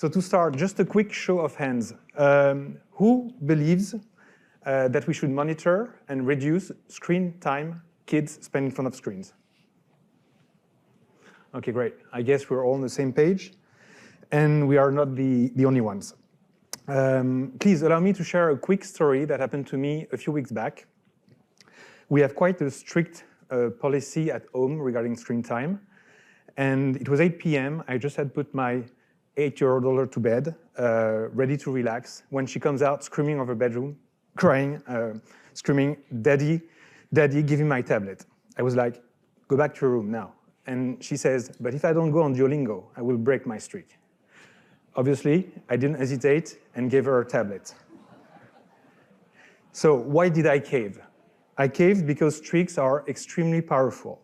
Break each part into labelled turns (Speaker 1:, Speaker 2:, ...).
Speaker 1: So to start, just a quick show of hands. Who believes that we should monitor and reduce screen time kids spend in front of screens? Okay, great. I guess we're all on the same page, and we are not the only ones. Please allow me to share a quick story that happened to me a few weeks back. We have quite a strict policy at home regarding screen time, and it was 8 p.m. I just had put my 8-year-old daughter to bed, ready to relax, when she comes out screaming over her bedroom, crying, screaming, "Daddy, Daddy, give me my tablet." I was like, "Go back to your room now." And she says, "But if I don't go on Duolingo, I will break my streak." Obviously, I didn't hesitate and gave her a tablet. So why did I cave? I caved because streaks are extremely powerful.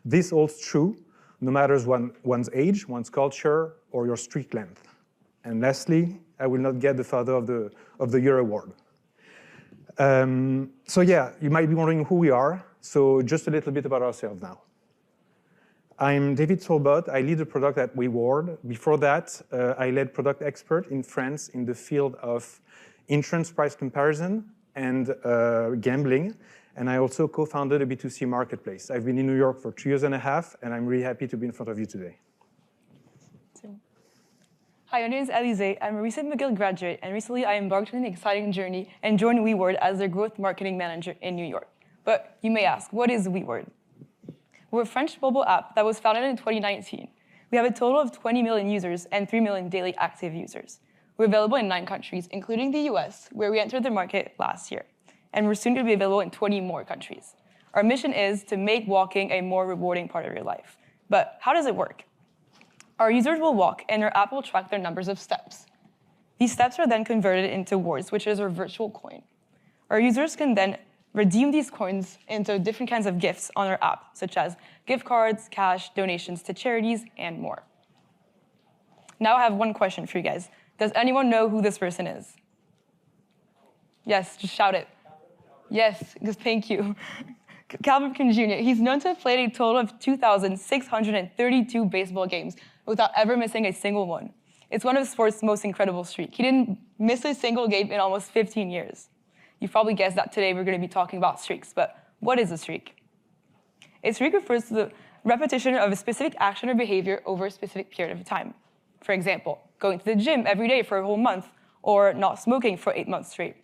Speaker 1: This holds true no matter one's age, one's culture, or your streak length. And lastly, I will not get the Father of the Year award. So yeah, you might be wondering who we are. So just a little bit about ourselves now. I'm David Talbot. I lead the product at WeWard's. Before that, I led product expert in France in the field of insurance price comparison and gambling. And I also co-founded a B2C marketplace. I've been in New York for 2 years and a half, and I'm really happy to be in front of you today.
Speaker 2: Hi, my name is Alizé. I'm a recent McGill graduate, and recently I embarked on an exciting journey and joined WeWard's as their growth marketing manager in New York. But you may ask, what is WeWard's? We're a French mobile app that was founded in 2019. We have a total of 20 million users and 3 million daily active users. We're available in 9 countries, including the US, where we entered the market last year. And we're soon to be available in 20 more countries. Our mission is to make walking a more rewarding part of your life. But how does it work? Our users will walk, and our app will track their numbers of steps. These steps are then converted into rewards, which is our virtual coin. Our users can then redeem these coins into different kinds of gifts on our app, such as gift cards, cash, donations to charities, and more. Now I have one question for you guys. Does anyone know who this person is? Yes, just shout it. Yes, thank you. Talbot Jr., he's known to have played a total of 2,632 baseball games without ever missing a single one. It's one of sports' most incredible streaks. He didn't miss a single game in almost 15 years. You probably guessed that today we're going to be talking about streaks, but what is a streak? A streak refers to the repetition of a specific action or behavior over a specific period of time. For example, going to the gym every day for a whole month, or not smoking for 8 months straight.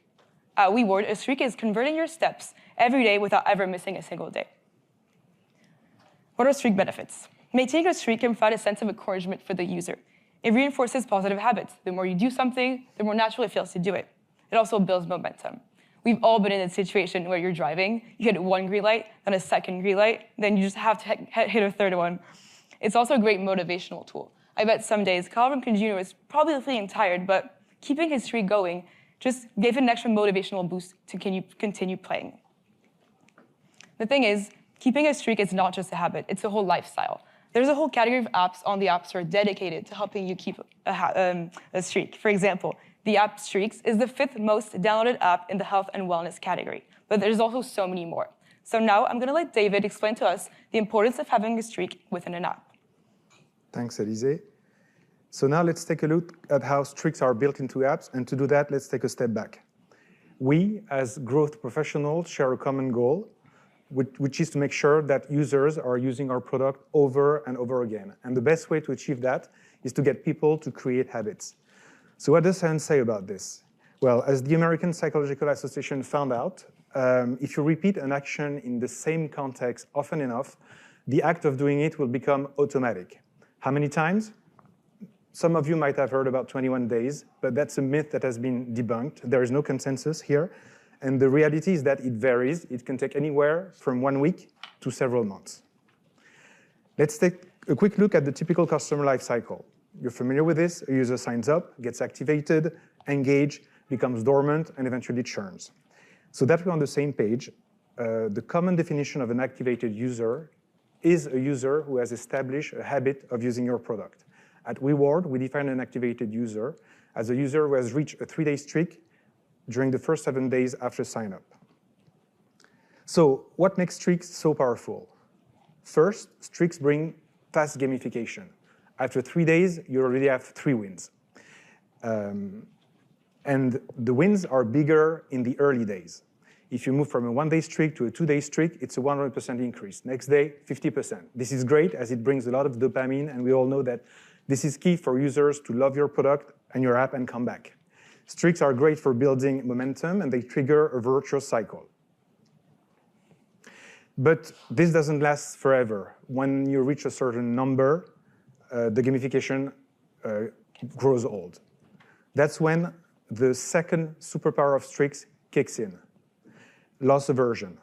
Speaker 2: At WeWard's, a streak is converting your steps every day without ever missing a single day. What are streak benefits? Maintaining a streak can provide a sense of encouragement for the user. It reinforces positive habits. The more you do something, the more natural it feels to do it. It also builds momentum. We've all been in a situation where you're driving, you hit one green light, then a second green light, then you just have to hit a third one. It's also a great motivational tool. I bet some days Talbot Jr. was probably feeling tired, but keeping his streak going just gave an extra motivational boost to continue playing. The thing is, keeping a streak is not just a habit, it's a whole lifestyle. There's a whole category of apps on the App Store dedicated to helping you keep a streak. For example, the app Streaks is the 5th most downloaded app in the health and wellness category, but there's also so many more. So now I'm gonna let David explain to us the importance of having a streak within an app.
Speaker 1: Thanks, Alizé. So now let's take a look at how streaks are built into apps, and to do that, let's take a step back. We, as growth professionals, share a common goal, which is to make sure that users are using our product over and over again. And the best way to achieve that is to get people to create habits. So what does science say about this? Well, as the American Psychological Association found out, if you repeat an action in the same context often enough, the act of doing it will become automatic. How many times? Some of you might have heard about 21 days, but that's a myth that has been debunked. There is no consensus here. And the reality is that it varies. It can take anywhere from 1 week to several months. Let's take a quick look at the typical customer life cycle. You're familiar with this. A user signs up, gets activated, engaged, becomes dormant, and eventually churns. So that we're on the same page, the common definition of an activated user is a user who has established a habit of using your product. At WeWard's, we define an activated user as a user who has reached a 3-day streak during the first 7 days after sign-up. So what makes streaks so powerful? First, streaks bring fast gamification. After 3 days, you already have 3 wins. And the wins are bigger in the early days. If you move from a one-day streak to a two-day streak, it's a 100% increase. Next day, 50%. This is great as it brings a lot of dopamine, and we all know that this is key for users to love your product and your app and come back. Streaks are great for building momentum, and they trigger a virtuous cycle. But this doesn't last forever. When you reach a certain number, the gamification grows old. That's when the second superpower of streaks kicks in, loss aversion.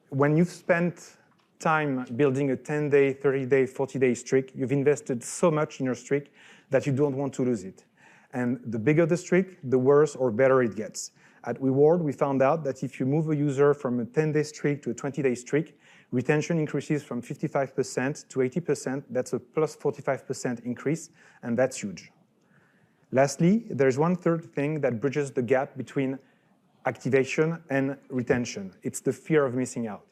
Speaker 1: When you've spent time building a 10-day, 30-day, 40-day streak, you've invested so much in your streak that you don't want to lose it. And the bigger the streak, the worse or better it gets. At WeWard, we found out that if you move a user from a 10-day streak to a 20-day streak, retention increases from 55% to 80%. That's a plus 45% increase, and that's huge. Lastly, there's one third thing that bridges the gap between activation and retention. It's the fear of missing out.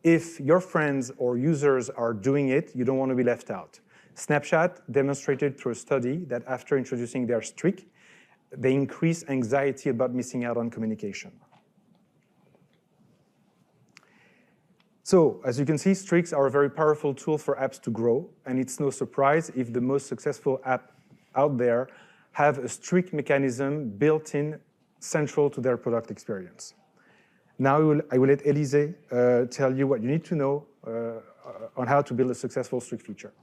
Speaker 1: If your friends or users are doing it, you don't want to be left out. Snapchat demonstrated through a study that after introducing their streak, they increase anxiety about missing out on communication. So, as you can see, streaks are a very powerful tool for apps to grow, and it's no surprise if the most successful app out there have a streak mechanism built in central to their product experience. Now I will let Alizé tell you what you need to know on how to build a successful streak feature.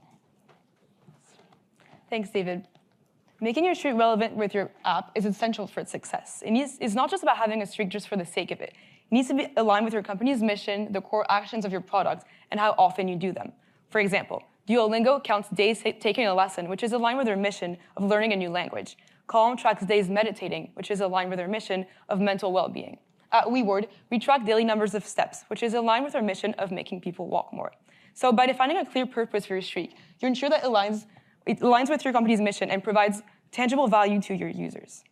Speaker 2: Thanks, David. Making your streak relevant with your app is essential for its success. It's not just about having a streak just for the sake of it. It needs to be aligned with your company's mission, the core actions of your product, and how often you do them. For example, Duolingo counts days taking a lesson, which is aligned with their mission of learning a new language. Calm tracks days meditating, which is aligned with their mission of mental well-being. At WeWard, we track daily numbers of steps, which is aligned with our mission of making people walk more. So by defining a clear purpose for your streak, you ensure that it aligns with your company's mission and provides tangible value to your users.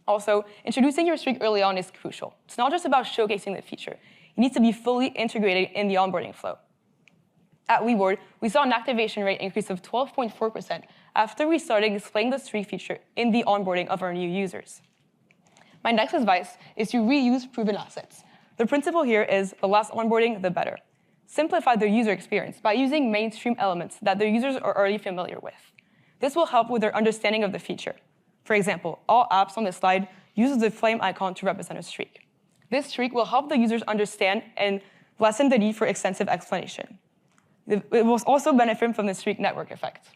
Speaker 2: Also, introducing your streak early on is crucial. It's not just about showcasing the feature. It needs to be fully integrated in the onboarding flow. At WeWard, we saw an activation rate increase of 12.4% after we started displaying the streak feature in the onboarding of our new users. My next advice is to reuse proven assets. The principle here is the less onboarding, the better. Simplify the user experience by using mainstream elements that their users are already familiar with. This will help with their understanding of the feature. For example, all apps on this slide use the flame icon to represent a streak. This streak will help the users understand and lessen the need for extensive explanation. It will also benefit from the streak network effect.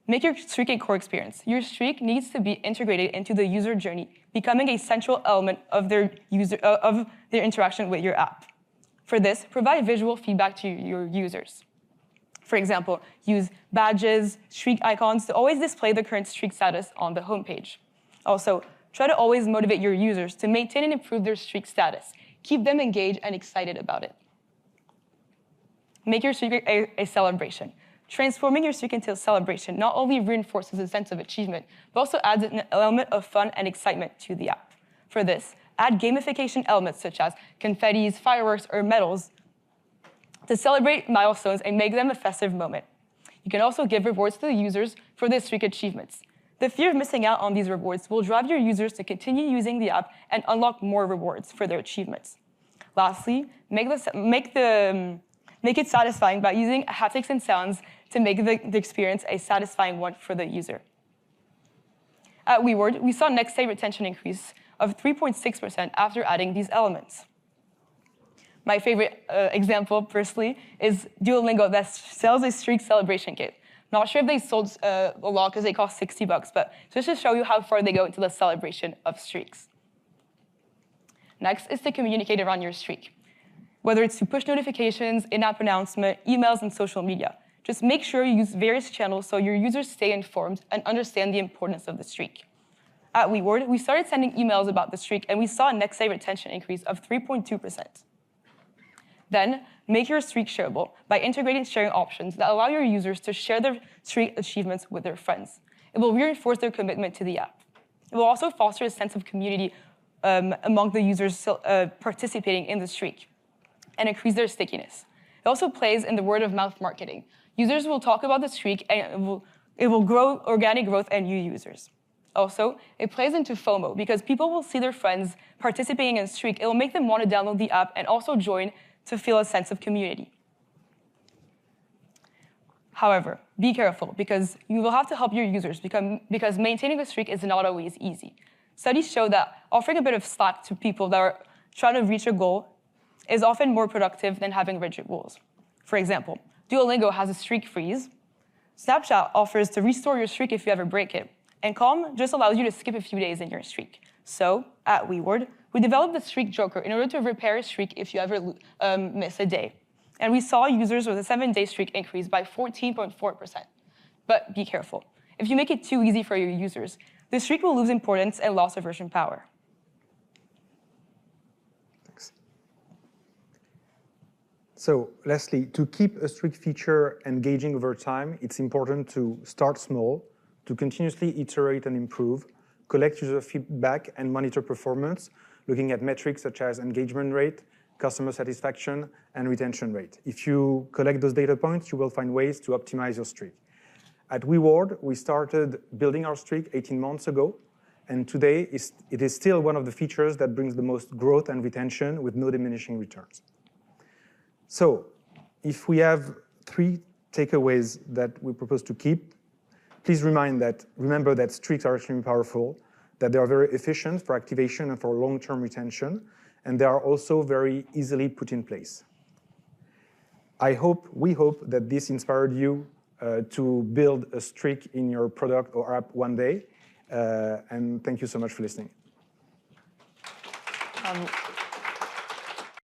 Speaker 2: Make your streak a core experience. Your streak needs to be integrated into the user journey, becoming a central element of their interaction with your app. For this, provide visual feedback to your users. For example, use badges, streak icons to always display the current streak status on the homepage. Also, try to always motivate your users to maintain and improve their streak status. Keep them engaged and excited about it. Make your streak a celebration. Transforming your streak into a celebration not only reinforces a sense of achievement, but also adds an element of fun and excitement to the app. For this, add gamification elements such as confettis, fireworks, or medals to celebrate milestones and make them a festive moment. You can also give rewards to the users for their streak achievements. The fear of missing out on these rewards will drive your users to continue using the app and unlock more rewards for their achievements. Lastly, make it satisfying by using haptics and sounds to make the experience a satisfying one for the user. At WeWard, we saw next-day retention increase of 3.6% after adding these elements. My favorite example, personally, is Duolingo that sells a streak celebration kit. Not sure if they sold a lot because they cost $60, but just to show you how far they go into the celebration of streaks. Next is to communicate around your streak. Whether it's to push notifications, in-app announcement, emails, and social media. Just make sure you use various channels so your users stay informed and understand the importance of the streak. At WeWard, we started sending emails about the streak, and we saw a next-day retention increase of 3.2%. Then, make your streak shareable by integrating sharing options that allow your users to share their streak achievements with their friends. It will reinforce their commitment to the app. It will also foster a sense of community among the users participating in the streak and increase their stickiness. It also plays in the word-of-mouth marketing. Users will talk about the streak, and it will grow organic growth and new users. Also, it plays into FOMO because people will see their friends participating in streak. It will make them want to download the app and also join to feel a sense of community. However, be careful because you will have to help your users because maintaining a streak is not always easy. Studies show that offering a bit of slack to people that are trying to reach a goal is often more productive than having rigid rules. For example, Duolingo has a streak freeze. Snapchat offers to restore your streak if you ever break it. And Calm just allows you to skip a few days in your streak. So, at WeWard, we developed the Streak Joker in order to repair a streak if you ever miss a day. And we saw users with a 7-day streak increase by 14.4%. But be careful. If you make it too easy for your users, the streak will lose importance and loss aversion power.
Speaker 1: Thanks. So, lastly, to keep a streak feature engaging over time, it's important to start small, to continuously iterate and improve, collect user feedback and monitor performance, looking at metrics such as engagement rate, customer satisfaction, and retention rate. If you collect those data points, you will find ways to optimize your streak. At WeWard, we started building our streak 18 months ago, and today it is still one of the features that brings the most growth and retention with no diminishing returns. So, if we have 3 takeaways that we propose to keep, please remember that streaks are extremely powerful, that they are very efficient for activation and for long-term retention, and they are also very easily put in place. We hope that this inspired you to build a streak in your product or app one day, and thank you so much for listening.